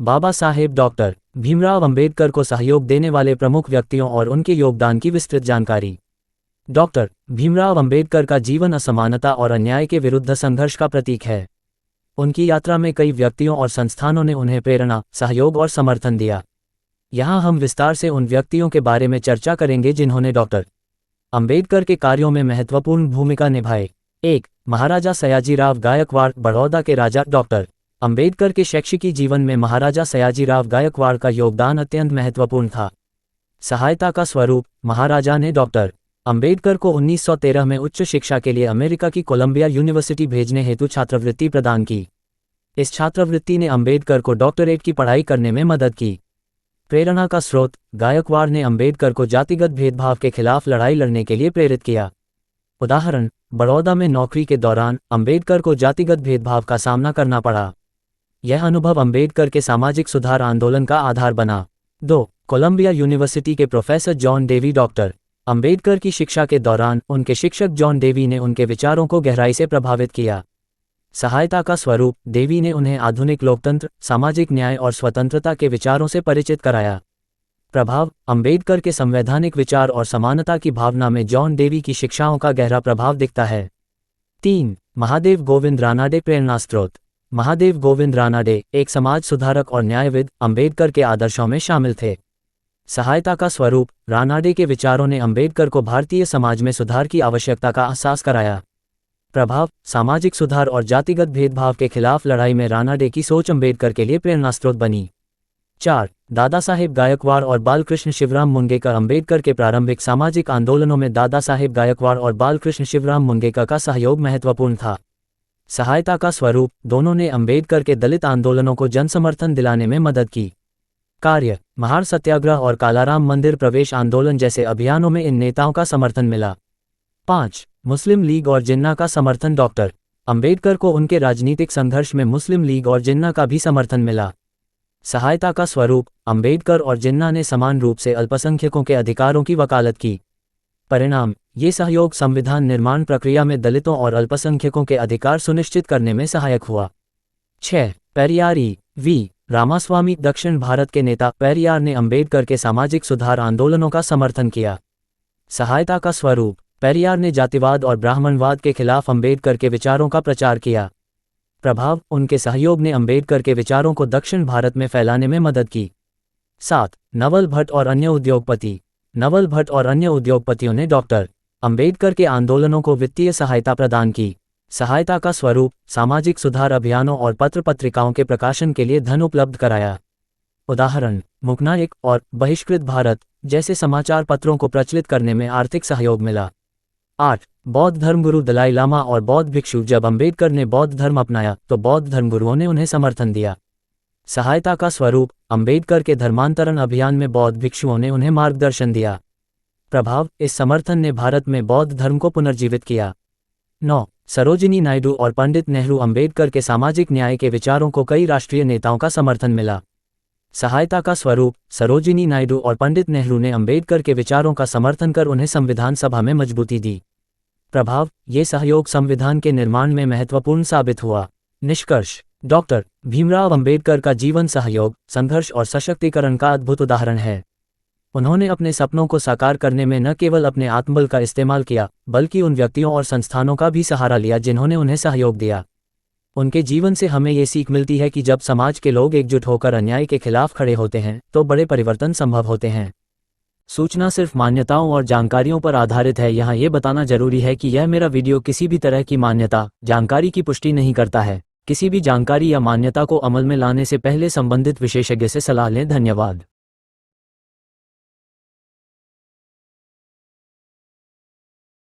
Baba Saheb doctor Bhimrao Ambedkar को सहयोग देने वाले प्रमुख व्यक्तियों और उनके योगदान की विस्तृत जानकारी। डॉक्टर भीमराव अंबेडकर का जीवन असमानता और अन्याय के विरुद्ध संघर्ष का प्रतीक है। उनकी यात्रा में कई व्यक्तियों और संस्थानों ने उन्हें प्रेरणा, सहयोग और समर्थन दिया। यहाँ हम विस्तार से उन व्यक्तियों के बारे में चर्चा करेंगे जिन्होंने डॉक्टर अंबेडकर के कार्यों में महत्वपूर्ण भूमिका निभाई। 1. महाराजा सयाजीराव गायकवाड़, बड़ौदा के राजा। डॉक्टर अंबेडकर के शैक्षिकी जीवन में महाराजा सयाजीराव गायकवाड़ का योगदान अत्यंत महत्वपूर्ण था। सहायता का स्वरूप, महाराजा ने डॉक्टर अंबेडकर को 1913 में उच्च शिक्षा के लिए अमेरिका की कोलंबिया यूनिवर्सिटी भेजने हेतु छात्रवृत्ति प्रदान की। इस छात्रवृत्ति ने अंबेडकर को डॉक्टरेट की पढ़ाई करने में मदद की। प्रेरणा का स्रोत, गायकवाड़ ने अंबेडकर को जातिगत भेदभाव के खिलाफ लड़ाई लड़ने के लिए प्रेरित किया। उदाहरण, बड़ौदा में नौकरी के दौरान अंबेडकर को जातिगत भेदभाव का सामना करना पड़ा। यह अनुभव अंबेडकर के सामाजिक सुधार आंदोलन का आधार बना। 2. कोलंबिया यूनिवर्सिटी के professor John Dewey. Doctor Ambedkar की शिक्षा के दौरान उनके शिक्षक जॉन डेवी ने उनके विचारों को गहराई से प्रभावित किया। सहायता का स्वरूप, डेवी ने उन्हें आधुनिक लोकतंत्र, सामाजिक न्याय और स्वतंत्रता के विचारों से परिचित कराया। प्रभाव, अंबेडकर के संवैधानिक विचार और समानता की भावना में जॉन डेवी की शिक्षाओं का गहरा प्रभाव दिखता है। 3. महादेव गोविंद रानाडे, प्रेरणा स्रोत। महादेव गोविंद रानाडे एक समाज सुधारक और न्यायविद, अंबेडकर के आदर्शों में शामिल थे। सहायता का स्वरूप, रानाडे के विचारों ने अंबेडकर को भारतीय समाज में सुधार की आवश्यकता का एहसास कराया। प्रभाव, सामाजिक सुधार और जातिगत भेदभाव के खिलाफ लड़ाई में रानाडे की सोच अंबेडकर के लिए प्रेरणा स्रोत बनी। 4. दादा साहेब गायकवाड़ और बालकृष्ण शिवराम मुंगेकर। अंबेडकर के प्रारंभिक सामाजिक आंदोलनों में दादा साहेब गायकवाड़ और बालकृष्ण शिवराम मुंगेकर का सहयोग महत्वपूर्ण था। सहायता का स्वरूप, दोनों ने अंबेडकर के दलित आंदोलनों को जनसमर्थन दिलाने में मदद की। कार्य, महार सत्याग्रह और कालाराम मंदिर प्रवेश आंदोलन जैसे अभियानों में इन नेताओं का समर्थन मिला। 5. मुस्लिम लीग और जिन्ना का समर्थन। डॉक्टर अंबेडकर को उनके राजनीतिक संघर्ष में मुस्लिम लीग और जिन्ना का भी समर्थन मिला। सहायता का स्वरूप, अंबेडकर और जिन्ना ने समान रूप से अल्पसंख्यकों के अधिकारों की वकालत की। परिणाम, ये सहयोग संविधान निर्माण प्रक्रिया में दलितों और अल्पसंख्यकों के अधिकार सुनिश्चित करने में सहायक हुआ। 6. पेरियार वी रामास्वामी। दक्षिण भारत के नेता पेरियार ने अंबेडकर के सामाजिक सुधार आंदोलनों का समर्थन किया। सहायता का स्वरूप, पेरियार ने जातिवाद और ब्राह्मणवाद के खिलाफ अंबेडकर के विचारों का प्रचार किया। प्रभाव, उनके सहयोग ने अंबेडकर के विचारों को दक्षिण भारत में फैलाने में मदद की। 7. नवल भट्ट और अन्य उद्योगपति। नवल भट्ट और अन्य उद्योगपतियों ने डॉक्टर अंबेडकर के आंदोलनों को वित्तीय सहायता प्रदान की। सहायता का स्वरूप, सामाजिक सुधार अभियानों और पत्र पत्रिकाओं के प्रकाशन के लिए धन उपलब्ध कराया। उदाहरण, मुकनायक और बहिष्कृत भारत जैसे समाचार पत्रों को प्रचलित करने में आर्थिक सहयोग मिला। 8. बौद्ध धर्मगुरु दलाई लामा और बौद्ध भिक्षु। जब अंबेडकर ने बौद्ध धर्म अपनाया तो बौद्ध धर्मगुरुओं ने उन्हें समर्थन दिया। सहायता का स्वरूप, अंबेडकर के धर्मांतरण अभियान में बौद्ध भिक्षुओं ने उन्हें मार्गदर्शन दिया। प्रभाव, इस समर्थन ने भारत में बौद्ध धर्म को पुनर्जीवित किया। 9. सरोजिनी नायडू और पंडित नेहरू। अंबेडकर के सामाजिक न्याय के विचारों को कई राष्ट्रीय नेताओं का समर्थन मिला। सहायता का स्वरूप, सरोजिनी नायडू और पंडित नेहरू ने अंबेडकर के विचारों का समर्थन कर उन्हें संविधान सभा में मजबूती दी। प्रभाव, ये सहयोग संविधान के निर्माण में महत्वपूर्ण साबित हुआ। निष्कर्ष, डॉक्टर भीमराव अंबेडकर का जीवन सहयोग, संघर्ष और सशक्तिकरण का अद्भुत उदाहरण है। उन्होंने अपने सपनों को साकार करने में न केवल अपने आत्मबल का इस्तेमाल किया, बल्कि उन व्यक्तियों और संस्थानों का भी सहारा लिया जिन्होंने उन्हें सहयोग दिया। उनके जीवन से हमें ये सीख मिलती है कि जब समाज के लोग एकजुट होकर अन्याय के खिलाफ खड़े होते हैं तो बड़े परिवर्तन संभव होते हैं। सूचना सिर्फ मान्यताओं और जानकारियों पर आधारित है। यहाँ ये बताना जरूरी है कि यह मेरा वीडियो किसी भी तरह की मान्यता, जानकारी की पुष्टि नहीं करता है। किसी भी जानकारी या मान्यता को अमल में लाने से पहले संबंधित विशेषज्ञ से सलाह लें। धन्यवाद।